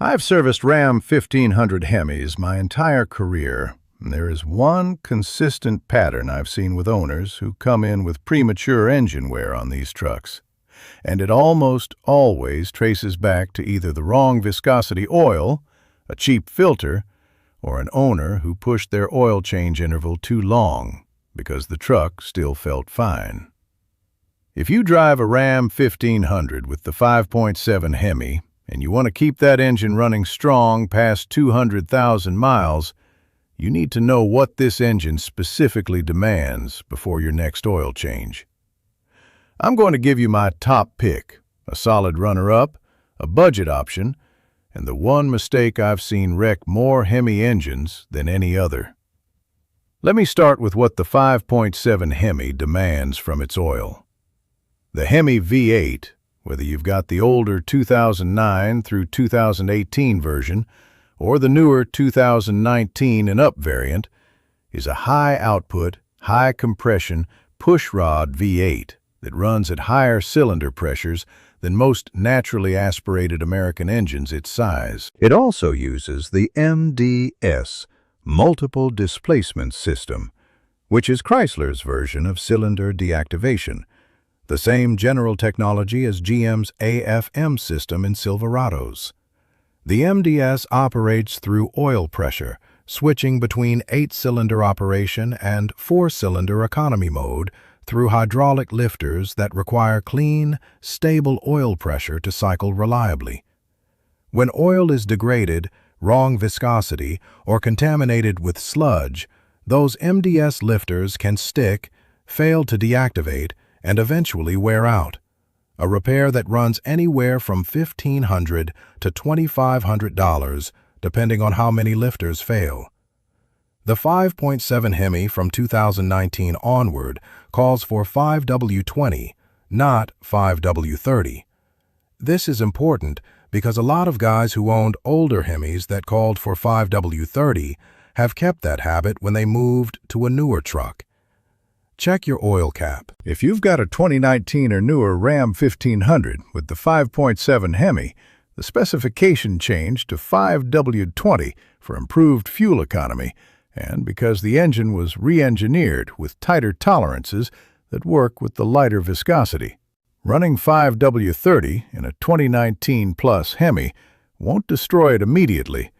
I've serviced Ram 1500 HEMIs my entire career, and there is one consistent pattern I've seen with owners who come in with premature engine wear on these trucks. And it almost always traces back to either the wrong viscosity oil, a cheap filter, or an owner who pushed their oil change interval too long because the truck still felt fine. If you drive a Ram 1500 with the 5.7 HEMI and you want to keep that engine running strong past 200,000 miles, you need to know what this engine specifically demands before your next oil change. I'm going to give you my top pick, a solid runner-up, a budget option, and the one mistake I've seen wreck more HEMI engines than any other. Let me start with what the 5.7 HEMI demands from its oil. The HEMI V8, whether you've got the older 2009 through 2018 version or the newer 2019 and up variant, is a high-output, high-compression pushrod V8 that runs at higher cylinder pressures than most naturally aspirated American engines its size. It also uses the MDS, Multi-Displacement System, which is Chrysler's version of cylinder deactivation, the same general technology as GM's AFM system in Silverados. The MDS operates through oil pressure, switching between 8-cylinder operation and 4-cylinder economy mode through hydraulic lifters that require clean, stable oil pressure to cycle reliably. When oil is degraded, wrong viscosity, or contaminated with sludge, those MDS lifters can stick, fail to deactivate, and eventually wear out. A repair that runs anywhere from $1,500 to $2,500, depending on how many lifters fail. The 5.7 HEMI from 2019 onward calls for 5W20, not 5W30. This is important because a lot of guys who owned older HEMIs that called for 5W30 have kept that habit when they moved to a newer truck. Check your oil cap. If you've got a 2019 or newer Ram 1500 with the 5.7 HEMI, the specification changed to 5W20 for improved fuel economy, and because the engine was re-engineered with tighter tolerances that work with the lighter viscosity. Running 5W30 in a 2019 plus HEMI won't destroy it immediately,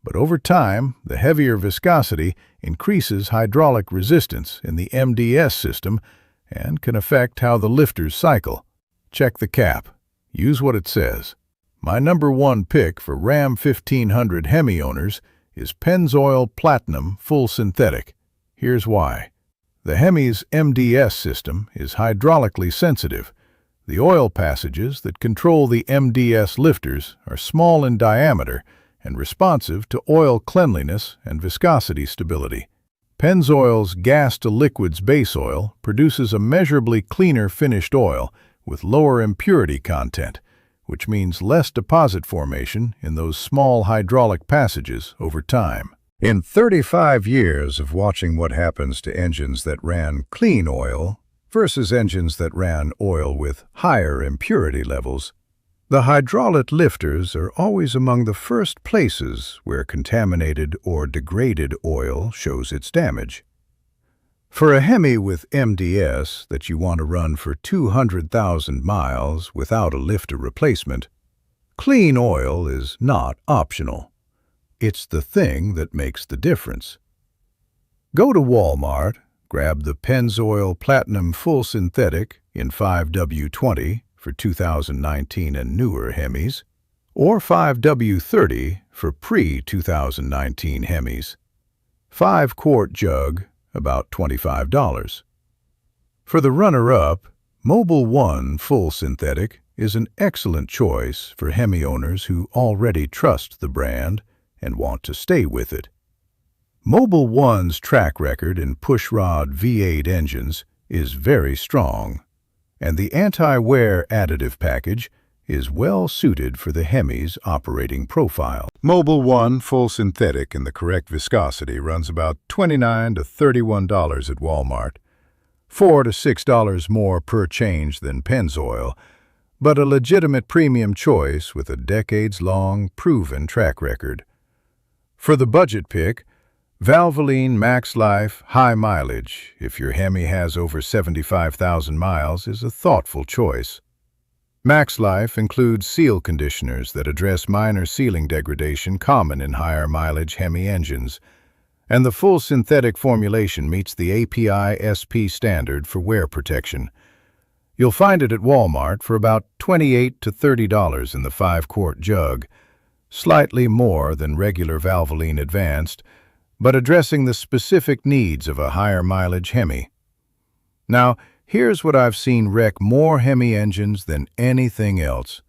but over time, the heavier viscosity increases hydraulic resistance in the MDS system and can affect how the lifters cycle. Check the cap. Use what it says. My number one pick for Ram 1500 HEMI owners is Pennzoil Platinum Full Synthetic. Here's why. The HEMI's MDS system is hydraulically sensitive. The oil passages that control the MDS lifters are small in diameter and responsive to oil cleanliness and viscosity stability. Pennzoil's gas-to-liquids base oil produces a measurably cleaner finished oil with lower impurity content, which means less deposit formation in those small hydraulic passages over time. In 35 years of watching what happens to engines that ran clean oil versus engines that ran oil with higher impurity levels, the hydraulic lifters are always among the first places where contaminated or degraded oil shows its damage. For a HEMI with MDS that you want to run for 200,000 miles without a lifter replacement, clean oil is not optional. It's the thing that makes the difference. Go to Walmart, grab the Pennzoil Platinum Full Synthetic in 5W20 for 2019 and newer HEMIs, or 5W30 for pre-2019 HEMIs. 5-quart jug, about $25. For the runner-up, Mobil 1 Full Synthetic is an excellent choice for HEMI owners who already trust the brand and want to stay with it. Mobil 1's track record in pushrod V8 engines is very strong, and the anti-wear additive package is well suited for the HEMI's operating profile. Mobil 1 Full Synthetic in the correct viscosity runs about $29 to $31 at Walmart, $4 to $6 more per change than Pennzoil, but a legitimate premium choice with a decades-long, proven track record. For the budget pick, Valvoline Max Life High Mileage, if your HEMI has over 75,000 miles, is a thoughtful choice. Max Life includes seal conditioners that address minor sealing degradation common in higher mileage HEMI engines, and the full synthetic formulation meets the API-SP standard for wear protection. You'll find it at Walmart for about $28 to $30 in the 5-quart jug, slightly more than regular Valvoline Advanced, but addressing the specific needs of a higher mileage HEMI. Now, here's what I've seen wreck more HEMI engines than anything else.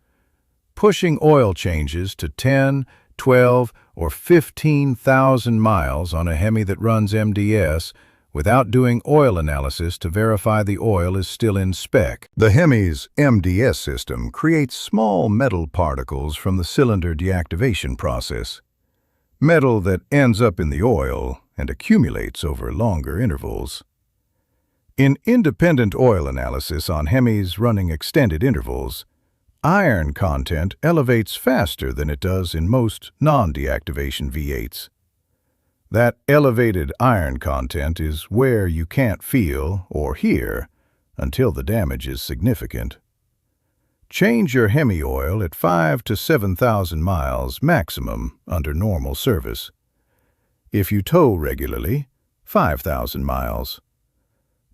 Pushing oil changes to 10, 12, or 15,000 miles on a HEMI that runs MDS without doing oil analysis to verify the oil is still in spec. The HEMI's MDS system creates small metal particles from the cylinder deactivation process. Metal that ends up in the oil and accumulates over longer intervals. In independent oil analysis on HEMIs running extended intervals, iron content elevates faster than it does in most non-deactivation V8s. That elevated iron content is where you can't feel or hear until the damage is significant. Change your HEMI oil at 5,000 to 7,000 miles maximum under normal service. If you tow regularly, 5,000 miles.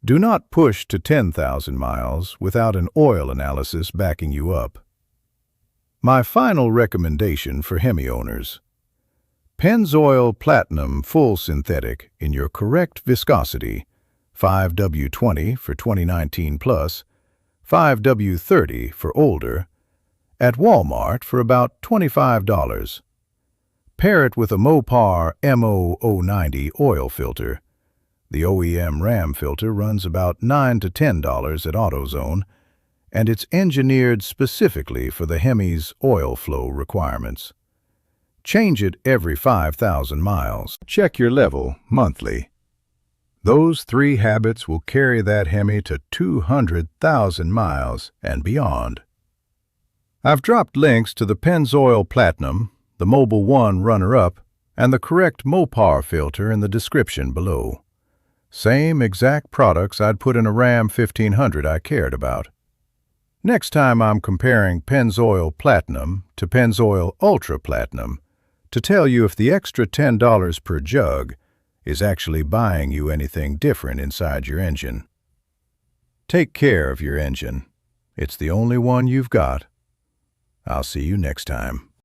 Do not push to 10,000 miles without an oil analysis backing you up. My final recommendation for HEMI owners: Pennzoil Platinum Full Synthetic in your correct viscosity, 5W20 for 2019 plus, 5W30 for older, at Walmart for about $25. Pair it with a Mopar MO090 oil filter. The OEM RAM filter runs about $9 to $10 at AutoZone, and it's engineered specifically for the HEMI's oil flow requirements. Change it every 5,000 miles. Check your level monthly. Those 3 habits will carry that HEMI to 200,000 miles and beyond. I've dropped links to the Pennzoil Platinum, the Mobile One runner-up, and the correct Mopar filter in the description below. Same exact products I'd put in a Ram 1500 I cared about. Next time I'm comparing Pennzoil Platinum to Pennzoil Ultra Platinum to tell you if the extra $10 per jug is actually buying you anything different inside your engine. Take care of your engine. It's the only one you've got. I'll see you next time.